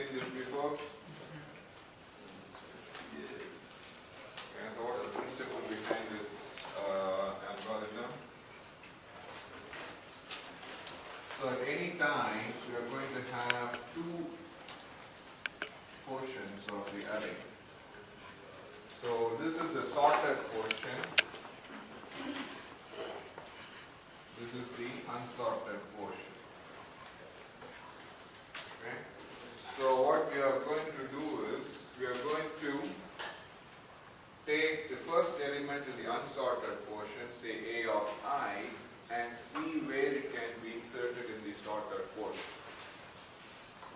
seen this before? Yes. And so what is the principle behind this algorithm? So at any time, we are going to have two portions of the array. So this is the sorted portion. This is the unsorted portion. Okay? So what we are going to do is, we are going to take the first element in the unsorted portion, say A of I, and see where it can be inserted in the sorted portion.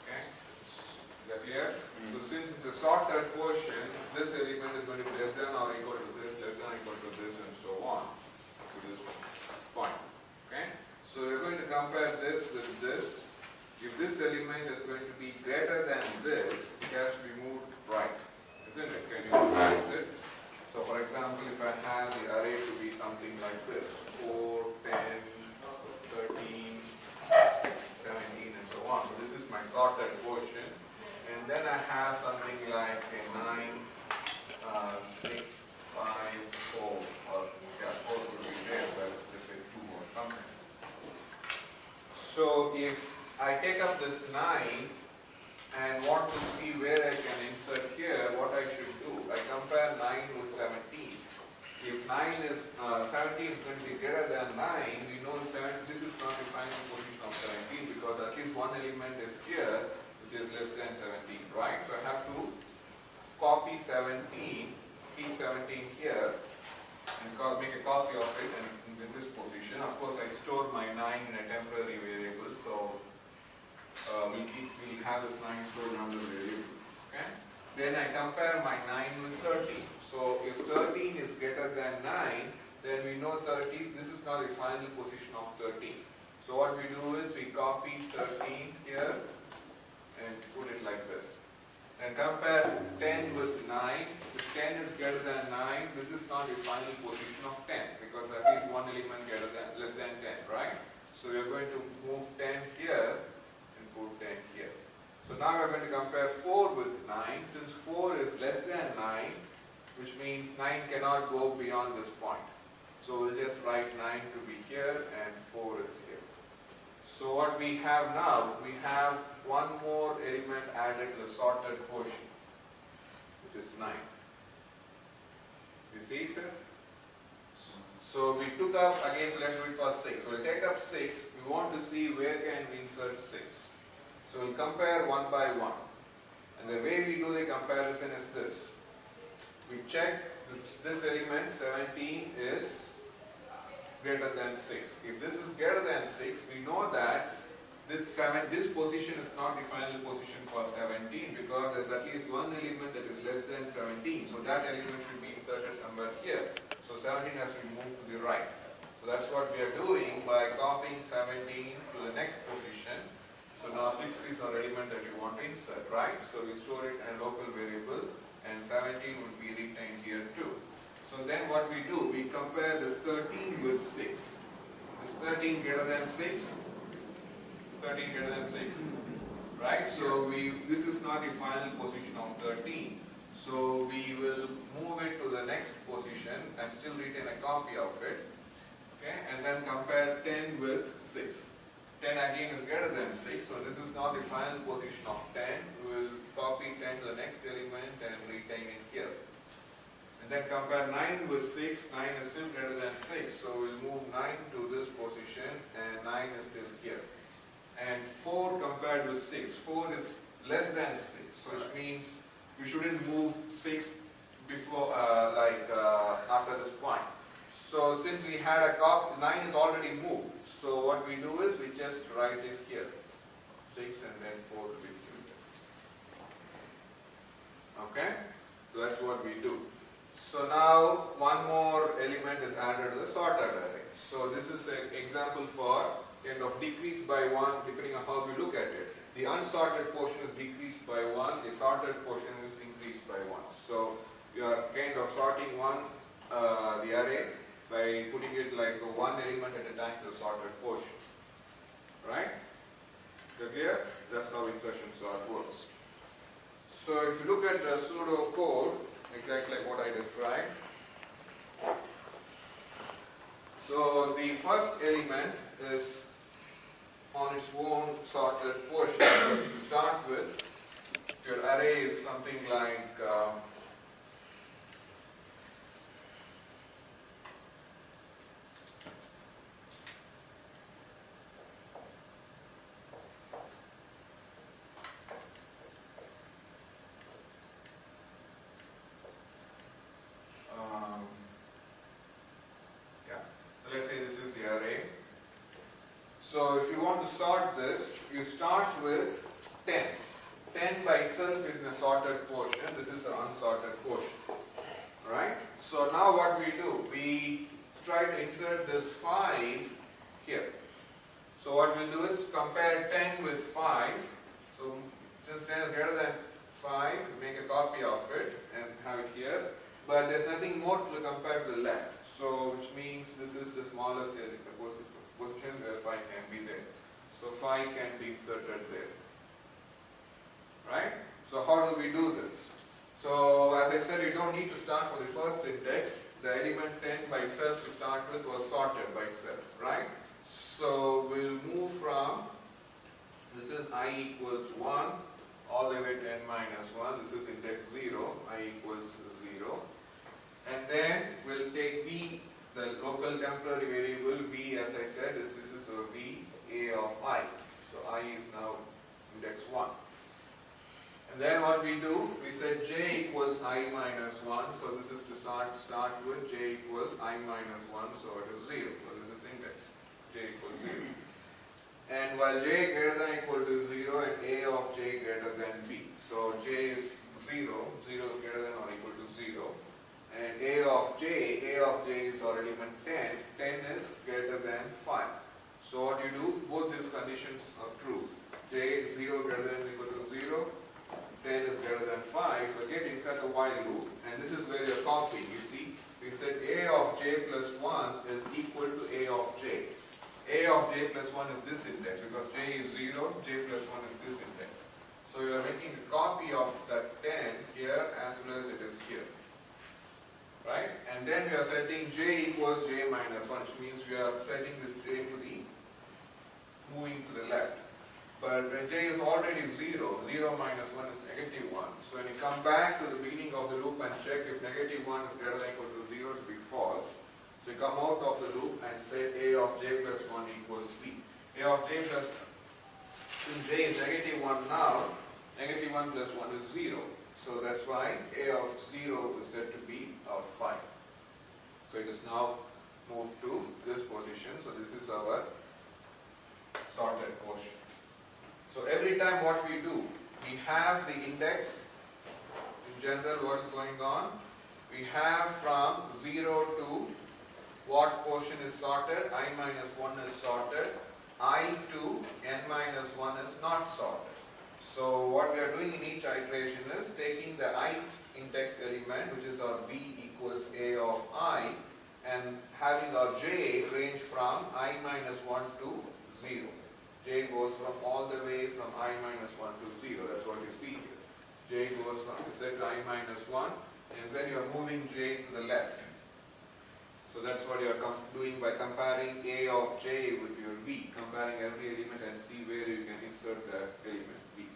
Okay? Is that clear? So since in the sorted portion, this element is going to be less than or equal to this, less than or equal to this, and so on to this point. Okay? So we are going to compare this with this. If this element is going to be greater than this, it has to be moved right. Isn't it? Can you visualize it? So for example, if I have the array to be something like this, 4, 10, 13, 17, and so on. So this is my sorted portion. And then I have something like, say, 9, 6, 5, 4, or yeah, 4 would be there, but let's say 2 or something. So if I take up this 9 and want to see where I can insert here, what I should do, I compare 9 with 17. If 17 is going to be greater than 9, we know this is not the final position of 17 because at least one element is here which is less than 17, right? So I have to copy 17, keep 17 here, and make a copy of it and in this position. Of course, I store my 9 in a temporary variable, so we'll have this 9 stored under variable. Okay? Then I compare my 9 with 13. So if 13 is greater than 9, then we know 13, this is not the final position of 13. So what we do is we copy 13 here and put it like this. And compare 10 with 9. If 10 is greater than 9, this is not the final position of 10 because at least one element less than 10, right? So we are going to move 10 here and put 10 here. So now we are going to compare 4 with 9. Since 4 is less than 9, which means 9 cannot go beyond this point. So we'll just write 9 to be here and 4 is here. So what we have now, we have one more element added to the sorted portion, which is 9. You see it? So we took up, again, so let's do it for 6. So we take up 6, we want to see where can we insert 6. So we'll compare one by one. And the way we do the comparison is this. We check this element 17 is greater than 6. If this is greater than 6, we know that this position is not the final position for 17 because there's at least one element that is less than 17. So that element should be inserted somewhere here. So 17 has to be moved to the right. So that's what we are doing by copying 17 to the next position. So now 6 is our element that we want to insert, right? So we store it in a local variable and 17 will be retained here too. So then what we do, we compare this 13 with 6. Is 13 greater than 6? 13 greater than 6. Right? So this is not the final position of 13. So we will move it to the next position and still retain a copy of it. Okay? And then compare 10 with 6. 10 again is greater than 6. So this is not the final position of 10. We will copy 10 to the next element and retain it here. And then compare 9 with 6. 9 is still greater than 6. So we'll move 9 to this position and 9 is still here. And 4 compared with 6. 4 is less than 6. So which means we shouldn't move 6 before, after this point. So since we had a copy, 9 is already moved. So what we do is we just write it here. 6 and then 4 will be still there. Okay? So that's what we do. So now one more element is added to the sorted array. So this is an example for kind of decreased by 1 depending on how we look at it. The unsorted portion is decreased by 1, the sorted portion is increased by 1. So you are kind of sorting the array by putting it like one element at a time to the sorted portion. Right? Is that clear? That's how insertion sort works. So if you look at the pseudo code, exactly like what I described. So the first element is on its own sorted portion. So to start with, your array is something like let's say this is the array. So if you want to sort this, you start with 10. 10 by itself is in a sorted portion. This is an unsorted portion. Right? So now what we do, we try to insert this 5 here. So what we'll do is compare 10 with 5. So since 10 is greater than 5, make a copy of it and have it here. But there's nothing more to compare to the left. So which means this is the smallest position where 5 can be there. So 5 can be inserted there. Right? So how do we do this? So as I said, you don't need to start for the first index. The element 10 by itself to start with was sorted by itself. Right? So we'll move from, this is I equals 1 all the way to n minus 1. This is index 0. I equals 0. And then we'll take v, the local temporary variable v, as I said, this is a v, a of I. So I is now index 1. And then what we do, we said j equals I minus 1. So this is to start with j equals I minus 1. So it is 0. So this is index j equals 0. And while j greater than or equal to 0 and a of j greater than b. So j is 0, 0 is greater than or equal to 0. And a of j is our element 10, 10 is greater than 5. So what you do, both these conditions are true. J is 0 greater than or equal to 0, 10 is greater than 5, so again insert a while loop, and this is where you're copying. You see, we said a of j plus 1 is equal to a of j. A of j plus 1 is this index, because j is 0, j plus 1 is this index. So you are making a copy of that 10 here as well as it is here. Right? And then we are setting j equals j minus 1, which means we are setting this j to the moving to the left. But when j is already 0, 0 minus 1 is negative 1. So when you come back to the beginning of the loop and check if negative 1 is greater than or equal to 0, it will be false. So you come out of the loop and say a of j plus 1 equals b. A of j plus, since j is negative 1 now, negative 1 plus 1 is 0. So that's why a of 0 is said to be our 5. So it is now moved to this position. So this is our sorted portion. So every time what we do, we have the index. In general, what's going on? We have from 0 to what portion is sorted? I minus 1 is sorted. I to n minus 1 is not sorted. So what we are doing in each iteration is taking the I index element, which is our b equals a of I, and having our j range from I minus 1 to 0. J goes from all the way from I minus 1 to 0. That's what you see here. J goes from, we said, to I minus 1, and then you are moving j to the left. So that's what you are doing by comparing a of j with your b, comparing every element and see where you can insert the element b.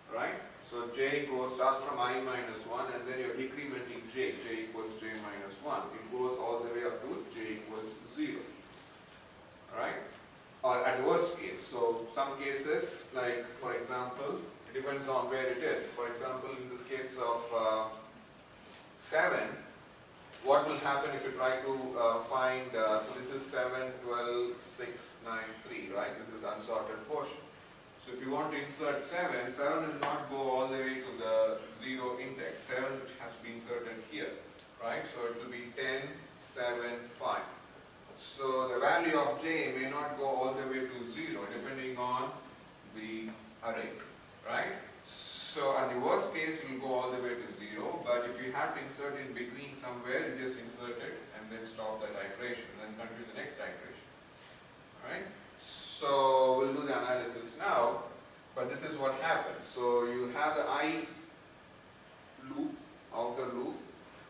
Right? So j starts from I minus 1, and then you're decrementing j. J equals j minus 1. It goes all the way up to j equals 0. Alright? Or at worst case. So some cases, like for example, it depends on where it is. For example, in this case of 7, what will happen if you try to find, so this is 7, 12, 6, 9, 3, right? This is unsorted portion. So if you want to insert 7, 7 will not go all the way to the 0 index. 7 which has to be inserted here, right? So it will be 10, 7, 5. So the value of j may not go all the way to 0 depending on the array, right? So at the worst case it will go all the way to 0, but if you have to insert in between somewhere, you just insert it and then stop that iteration and then continue the next iteration, right? So we'll do the analysis now, but this is what happens. So you have the I outer loop,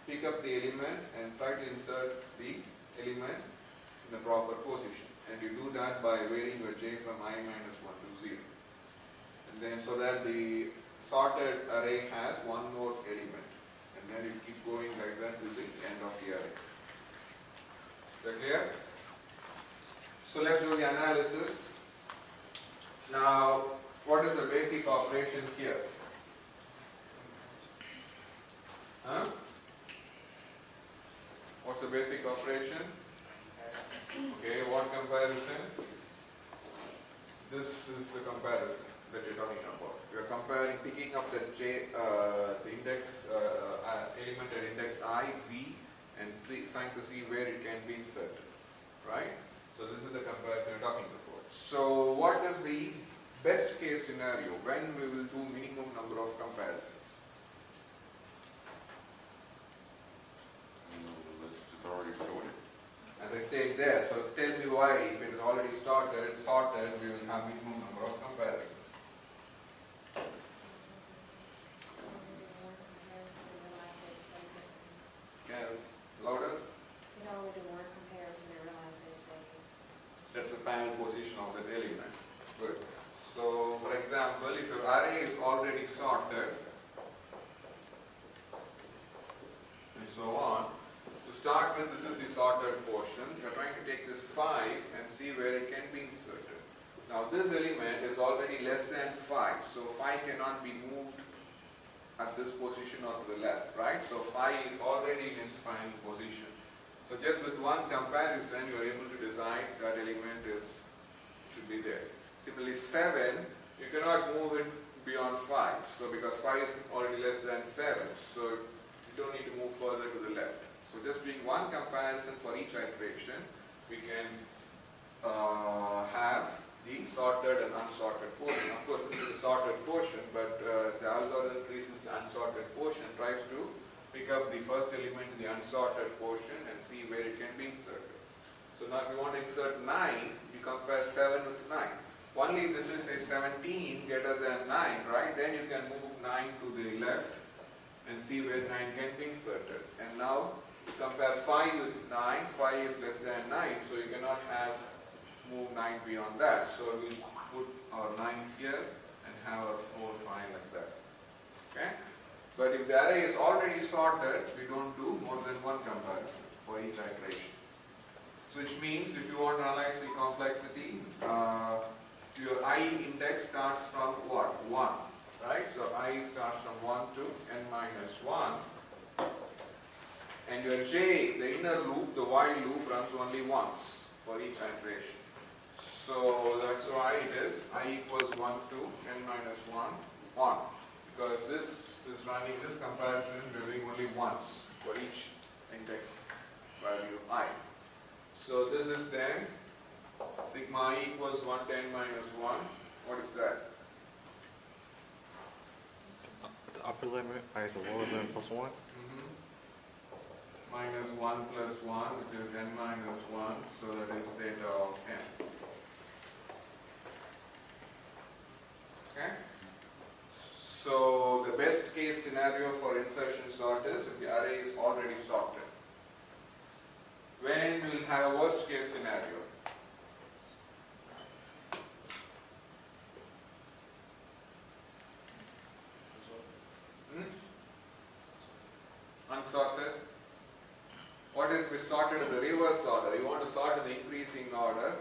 pick up the element and try to insert the element in the proper position. And you do that by varying your j from I minus 1 to 0. And then so that the sorted array has one more element. And then you keep going like that to the end of the array. Is that clear? So let's do the analysis. Now, what is the basic operation here? Huh? What's the basic operation? Okay, what comparison? This is the comparison that you're talking about. You're comparing, picking up the the index element at index I, V, and trying to see where it can be inserted. Right? So this is the comparison you're talking about. So what is the best case scenario when we will do minimum number of comparisons? It's already sorted. As I said there, so tell me why, if it is already sorted, we will have minimum number of comparisons. Yeah, louder? That's the final position of that element. Good. So, for example, if your array is already sorted, and so on, to start with, this is the sorted portion. You are trying to take this 5 and see where it can be inserted. Now, this element is already less than 5, so 5 cannot be moved at this position or to the left, right? So, 5 is already in its final position. So just with one comparison, you are able to decide that element should be there. Similarly, 7, you cannot move it beyond 5. So because 5 is already less than 7, so you don't need to move further to the left. So just doing one comparison for each iteration, we can have the sorted and unsorted portion. Of course, this is the sorted portion, but the algorithm treats this unsorted portion, tries to pick up the first element in the unsorted portion and see where it can be inserted. So now if you want to insert 9, you compare 7 with 9. Only if this is a 17 greater than 9, right? Then you can move 9 to the left and see where 9 can be inserted. And now compare 5 with 9. 5 is less than 9, so you cannot have move 9 beyond that. So we'll put our 9 here and have our 4, 5 like that. Okay? But if the array is already sorted, we don't do more than one comparison for each iteration. So which means if you want to analyze the complexity, your I index starts from what? 1. Right? So I starts from 1 to n minus 1. And your j, the inner loop, the while loop, runs only once for each iteration. So that's why it is I equals 1 to n minus 1 on. Because this is running this comparison, we're doing only once for each index value I. So this is then sigma I equals 1 to n minus 1. What is that? The upper limit is the lower limit plus 1. Minus 1 plus 1, which is n minus 1, so that is theta of n. Okay? So the best case scenario for insertion sort is if the array is already sorted. When we will have a worst case scenario? Unsorted. What if we sorted in the reverse order? You want to sort in the increasing order,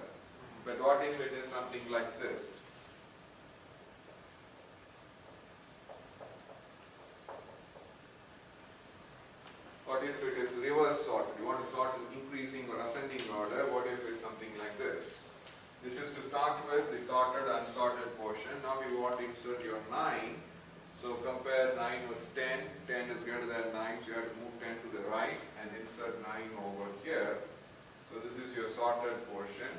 but what if it is something like this? What if it is reverse sorted? You want to sort in increasing or ascending order. What if it's something like this? This is to start with the sorted and unsorted portion. Now we want to insert your 9. So compare 9 with 10. 10 is greater than 9, so you have to move 10 to the right and insert 9 over here. So this is your sorted portion.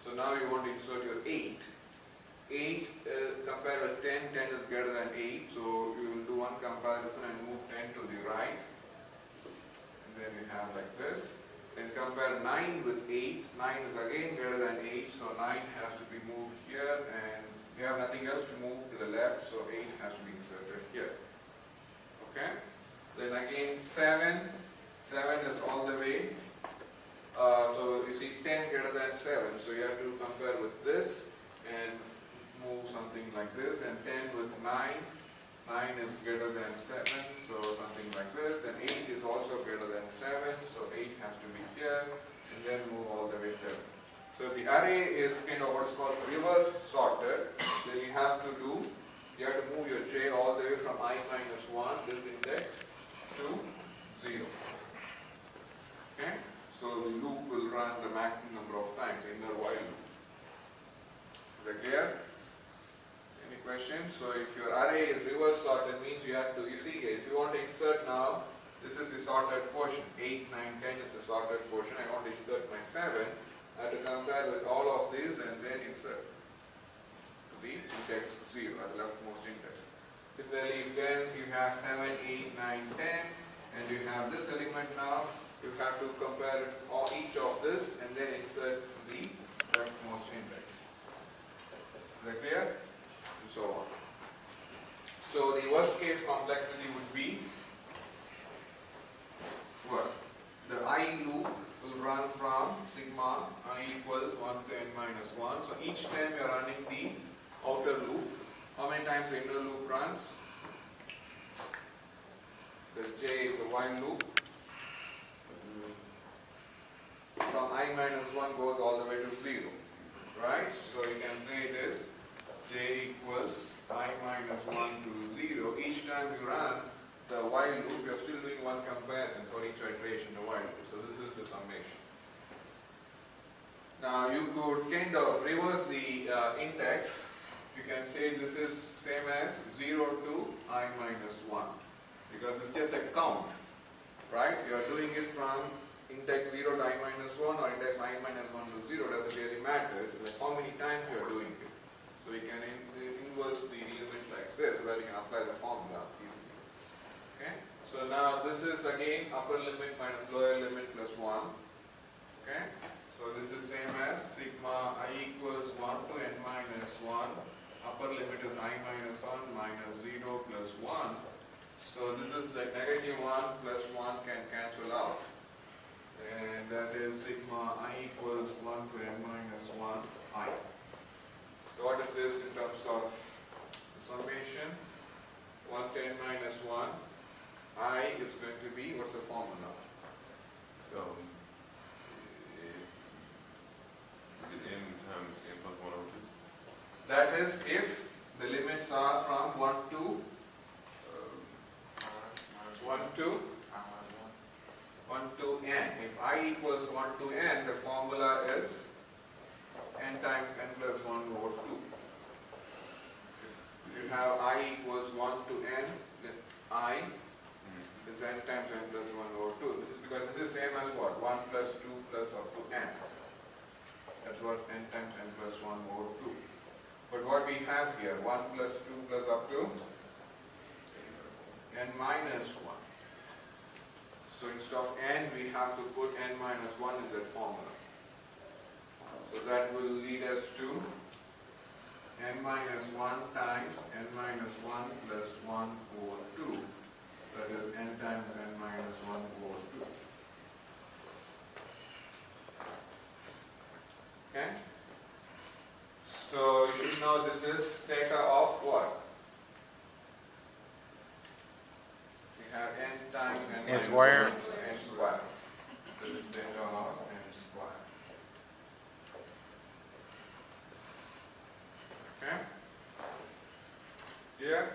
So now you want to insert your 8. 8 compare with 10. 10 is greater than 8, so you will do one comparison and move 10 to the right. Then we have like this. Then compare 9 with 8. 9 is again greater than 8, so 9 has to be moved here, and we have nothing else to move to the left, so 8 has to be inserted here. Okay? Then again 7 is all the way. So you see 10 greater than 7, so you have to compare with this and move something like this, and 10 with 9 is greater than 7, so something like this. Then 8 is also greater than 7, so 8 has to be here, and then move all the way 7. So if the array is kind of what's called reverse sorted, then you have to move your j all the way from I minus 1, this index, to 0. Okay? So the loop will run the maximum number of times, inner while loop. Is that clear? Any questions? So if your array is reverse sorted, means you have to, you see here, if you want to insert now, this is the sorted portion. 8, 9, 10 is the sorted portion. I want to insert my 7. I have to compare with all of these and then insert to the index 0, the leftmost index. Similarly, then you have 7, 8, 9, 10, and you have this element now. You have to compare each of this and then insert the leftmost index. Is that clear? And so on. So the worst case complexity would be what? The I loop will run from sigma I equals 1 to n minus 1. So each time you are running the outer loop, how many times the inner loop runs? The j, the while loop. From I minus 1 goes all the way to 0, right? So you can say it is j equals I minus 1 to 0. Each time you run the while loop, you are still doing one comparison for each iteration, the while loop. So this is the summation. Now you could kind of reverse the index. You can say this is same as 0 to I minus 1, because it's just a count, right? You are doing it from index 0 to I minus 1 or index I minus 1 to 0, doesn't really matter. It's like how many times you are doing it. So we can inverse the limit like this so that you can apply the formula easily. Okay? So now this is again upper limit minus lower limit plus 1. Okay? So this is same as sigma I equals 1 to n minus 1. Upper limit is I minus 1 minus 0 plus 1. So this is the negative 1 plus 1 can cancel out. And that is sigma I equals 1 to n minus 1 I. So what is this in terms of the summation? 1 to n minus 1 I is going to be, what's the formula? Is it n times n plus 1 over 2? That is if the limits are from 1 to 1 to n. If I equals 1 to n, the formula is n times n plus 1 over 2. If you have I equals 1 to n, then I is n times n plus 1 over 2. This is because this is same as what? 1 plus 2 plus up to n. That's what n times n plus 1 over 2. But what we have here, 1 plus 2 plus up to n minus 1. So instead of n, we have to put n minus 1 in that formula. So that will lead us to n minus 1 times n minus 1 plus 1 over 2. That is n times n minus 1 over 2. Okay? So you should know this is theta of what? We have n times n minus square. 1, so n square. This is theta of n square. Okay? Yeah?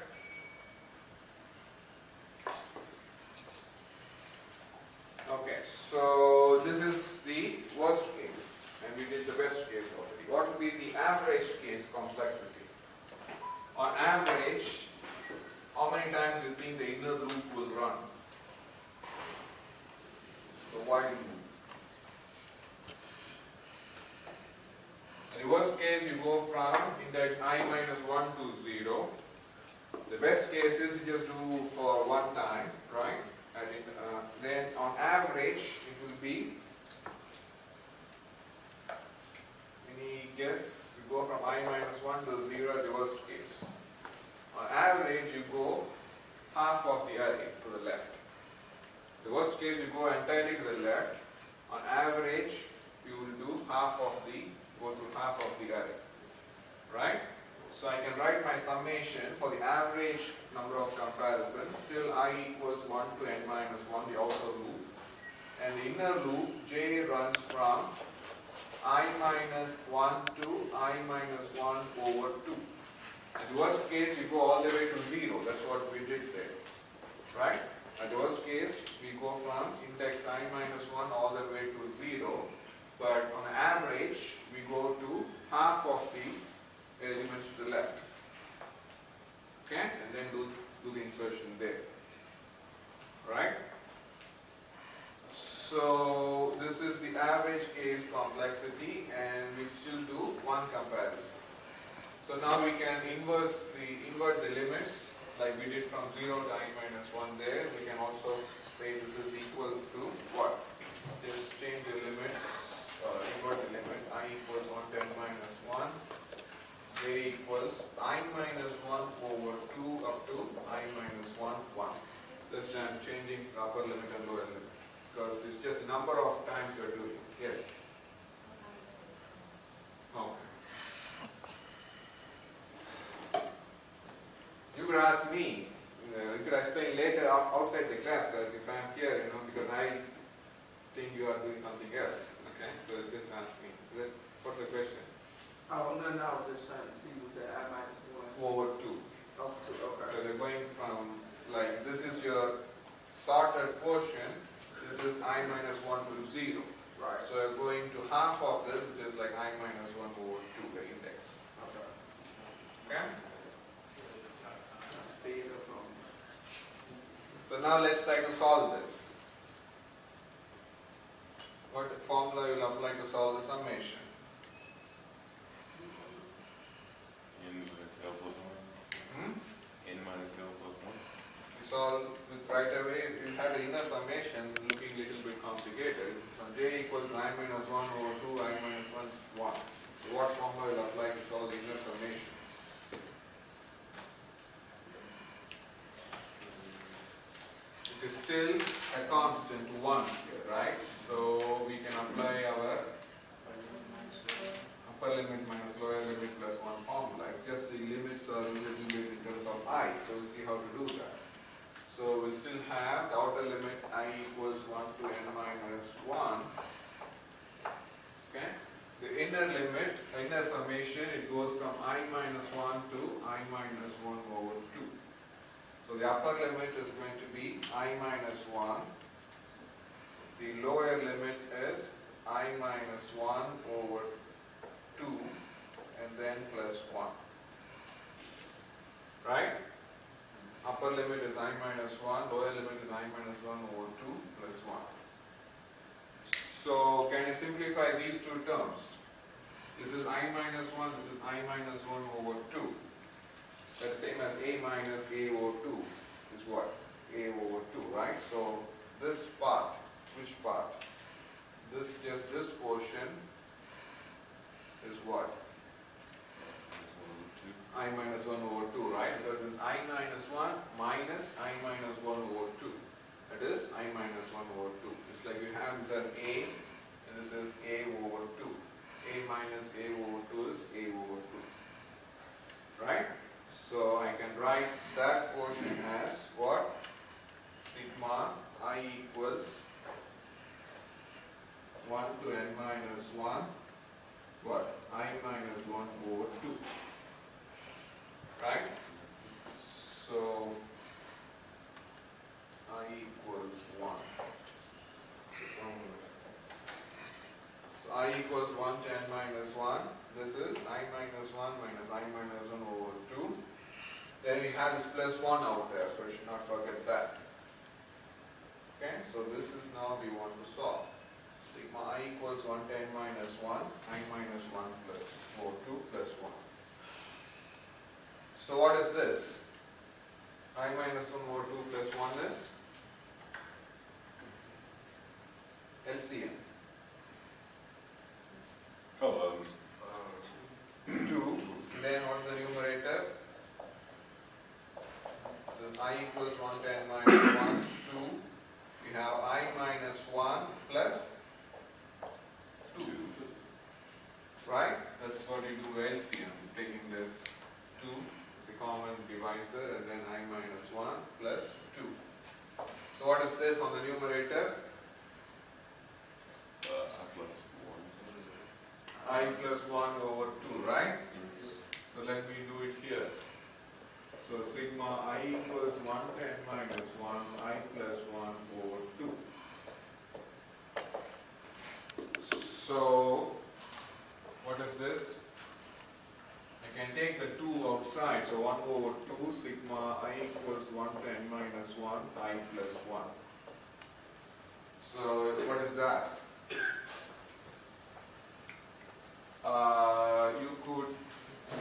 Okay, so this is the worst case, and we did the best case already. What would be the average case complexity? On average, how many times do you think the inner loop will run? The while loop. In the worst case, you go from index I minus 1 to 0. The best case is you just do for one time, right? And then on average, it will be, any guess? You go from I minus 1 to 0, the worst case. On average, you go half of the array to the left. worst case, you go entirely to the left. On average, you will do go through half of the array. Right? So I can write my summation for the average number of comparisons. Still I equals 1 to n minus 1, the outer loop. And the inner loop, j runs from I minus 1 to I minus 1 over 2. In the worst case, you go all the way to 0. That's what we did there. Right? At the worst case, we go from index I minus 1 all the way to 0. But on average, we go to half of the elements to the left. Okay? And then do the insertion there. Right? So this is the average case complexity, and we still do one comparison. So now we can invert the limits like we did from 0 to I minus 1 there. We can also say this is equal to what? Just change the limits, invert the limits. I equals 1 to n minus 1. J equals I minus 1 over 2 up to I minus 1, 1. This time changing the upper limit and lower limit, because it's just the number of times you are doing. Yes? Okay. You could ask me, you could explain later outside the class, but if I am here, because I think you are doing something else. Okay? So just ask me. What's the question? Oh, no, I was just trying to see what the I minus 1. Over 2. Oh, 2, okay. So they're going from, like, this is your sorted portion, this is I minus 1 to 0. Right. So you're going to half of this, which is like I minus 1 over 2, the index. Okay. Okay? Speed up on. So now let's try to solve this. What formula you will apply to solve the summation? N minus L plus 1. N minus L plus 1. You solve with right away, you have the inner summation looking a little bit complicated. So j equals I minus 1 over 2, I minus 1 is 1. So what formula will apply to solve the inner summation? It is still a constant 1 here, right? So we can apply our upper limit minus lower limit plus 1 formula. It's just the limits are a little bit in terms of I. So we'll see how to do that. So we'll still have the outer limit I equals 1 to n minus 1. Okay? The inner limit, inner summation, it goes from I minus 1 to I minus 1 over 2. So the upper limit is going to be I minus 1. The lower limit is I minus 1 over 2 and then plus 1. Right? Upper limit is I minus 1, lower limit is I minus 1 over 2 plus 1. So can you simplify these two terms? This is I minus 1, this is I minus 1 over 2. That's same as A minus A over 2 is what? A over 2, right? So this part, which part? This portion is what? I minus 1 over 2, right? Because it's I minus 1 minus I minus 1 over 2. That is I minus 1 over 2. Just like you have this as A, and this is A over 2. A minus A over 2 is A over 2. Right? So I can write that portion as what? Sigma I equals 1 to n minus 1. What? I minus 1 over 2. Right? So I equals 1. So I equals 1 to n minus 1. This is I minus 1 minus I minus 1 over 2. Then we have this plus 1 out there, so you should not forget that. Okay, so this is now we want to solve. Sigma I equals 1 to n minus 1, I minus 1 plus over 2 plus 1. So what is this? I minus 1 over 2 plus 1 is LCM. Oh, 2. Then what's the numerator? This is I equals 1 to n minus 1, 2 we have I minus 1 plus 2. Right? That's what you do LCM, taking this 2 as a common divisor and then I minus 1 plus 2. So what is this on the numerator? I plus 1 over 2, right? So let me do it here. So sigma I equals 110 minus 1 I plus 1 over 2. So what is this? I can take the 2 outside, so 1 over 2 sigma I equals 110 minus 1 I plus 1. So what is that? You could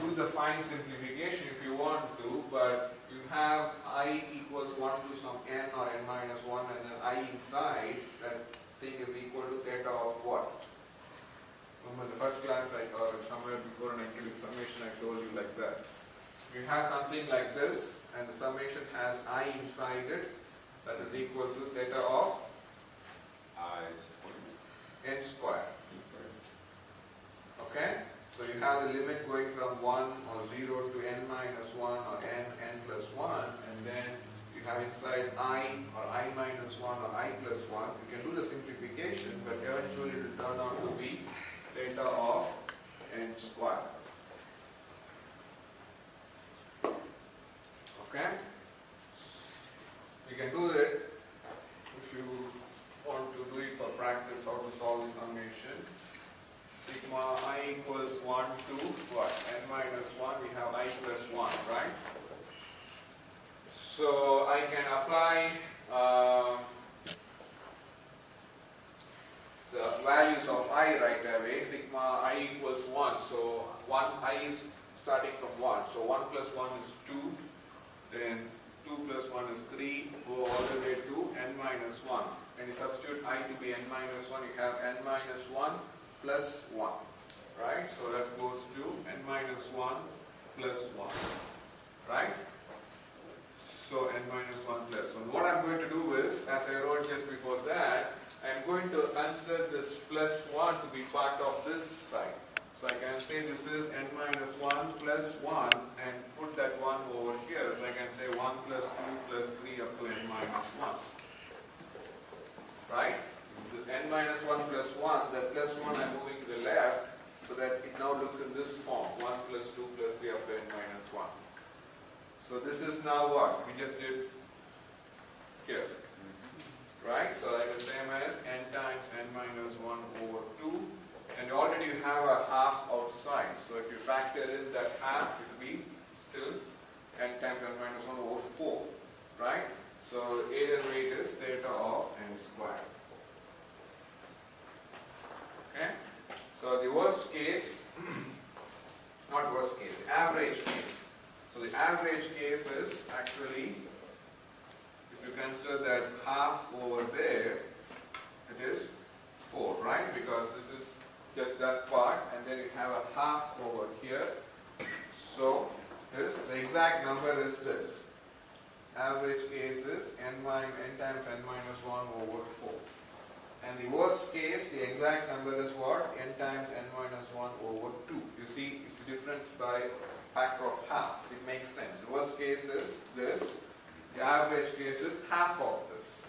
do the fine simplification if you want to, but you have I equals 1 to some n or n minus 1 and then I inside, that thing is equal to theta of what? Remember the first class or somewhere before an actual summation I told you like that. You have something like this and the summation has I inside it, that is equal to theta of n square. Okay? So you have the limit going from 1 or 0 to n minus 1 or n plus 1, and then you have inside I or I minus 1 or I plus 1. You can do the simplification, but eventually it will turn out to be theta of n square. Okay? You can do it if you want to do it for practice, how to solve the summation. Sigma I equals 1 to what? N minus 1, we have I plus 1, right? So I can apply the values of I right away. Sigma I equals 1, so 1 I is starting from 1. So 1 plus 1 is 2, then 2 plus 1 is 3, go all the way to n minus 1. And you substitute I to be n minus 1, you have n minus 1 plus 1, right? So that goes to n minus 1 plus 1, right? So n minus 1 plus 1. What I'm going to do is, as I wrote just before that, I'm going to consider this plus 1 to be part of this side. So I can say this is n minus 1 plus 1 and put that 1 over here. So I can say 1 plus 2 plus 3 up to n minus 1, right? This n minus 1 plus 1, the plus 1 I'm moving to the left so that it now looks in this form, 1 plus 2 plus 3 up to n minus 1. So this is now what? We just did here, right? So like the same as n times n minus 1 over 2, and already you have a half outside. So if you factor in that half, it will be still n times n minus 1 over 4, right? So either way it is theta of n squared. Okay? So the worst case, not worst case, the average case. So the average case is actually, if you consider that half over there, it is 4, right? Because this is just that part, and then you have a half over here. So the exact number is this. Average case is n times n minus 1 over 4. And the worst case, the exact number is what? N times n minus 1 over 2. You see, it's the difference by factor of half. It makes sense. The worst case is this. The average case is half of this.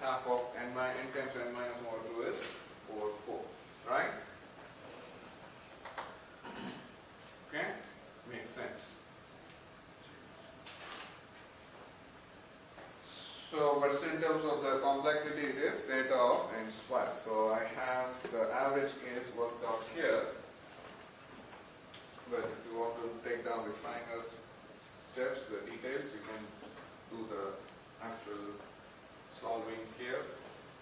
Half of n times n minus 1 over 2 is over 4. Right? Okay? Makes sense. So, but still in terms of the complexity, it is theta of n squared. So, I have the average case worked out here. But if you want to take down the finer steps, the details, you can do the actual solving here.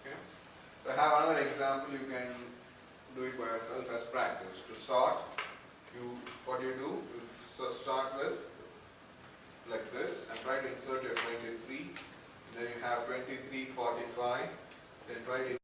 Okay? So, I have another example. You can do it by yourself as practice. To sort, what do? You start with like this and try to insert your 23. Then you have 23, 45, then try to